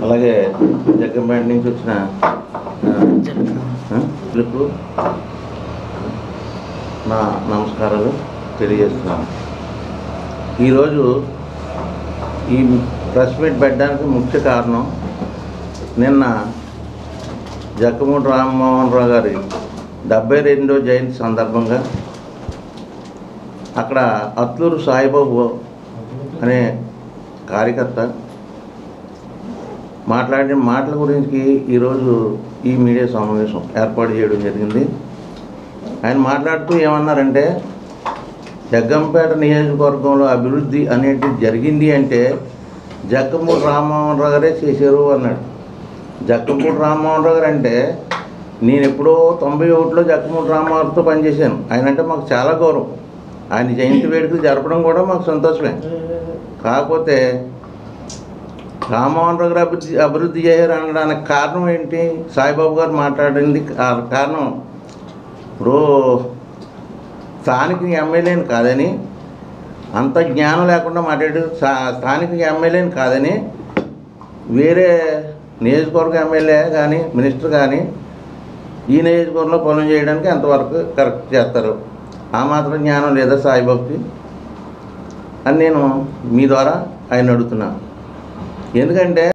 అలాగే జగ్గంపేట నుంచి వచ్చిన మీకు నా నమస్కారాలు తెలియజేస్తున్నాను. ఈరోజు ఈ ప్రెస్ మీట్ పెట్టడానికి ముఖ్య కారణం, నిన్న జక్కమూడి రామ్మోహన్ రావు గారి 72వ జయంతి సందర్భంగా అక్కడ అత్లూరు సాయిబాబు అనే కార్యకర్త మాట్లాడిన మాటల గురించి ఈరోజు ఈ మీడియా సమావేశం ఏర్పాటు చేయడం జరిగింది. ఆయన మాట్లాడుతూ ఏమన్నారంటే, జగ్గంపేట నియోజకవర్గంలో అభివృద్ధి అనేది జరిగింది అంటే జక్కమూడి రామ్మోహన్ రావు గారే చేశారు అన్నాడు. జక్కమూడి రామ్మోహన్ రావు గారు అంటే నేను ఎప్పుడో 91లో జక్కమూడి రామ్మోహన్తో పనిచేశాను. ఆయన అంటే మాకు చాలా గౌరవం. ఆయన జయంతి వేడుకలు జరపడం కూడా మాకు సంతోషమే. కాకపోతే రామ్మోహన్ రావు గారు అభివృద్ధి చేయారు అనడానికి కారణం ఏంటి? సాయిబాబు గారు మాట్లాడింది కారణం. ఇప్పుడు స్థానిక ఎమ్మెల్యేని కాదని, అంత జ్ఞానం లేకుండా మాట్లాడు స్థానిక ఎమ్మెల్యేని కాదని వేరే నియోజకవర్గ ఎమ్మెల్యే కానీ మినిస్టర్ కానీ ఈ నియోజకవర్గంలో పనులు చేయడానికి ఎంతవరకు కరెక్ట్ చేస్తారు? ఆ మాత్రం జ్ఞానం లేదా సాయిబాబుకి అని నేను మీ ద్వారా ఆయన అడుగుతున్నాను. ఎందుకంటే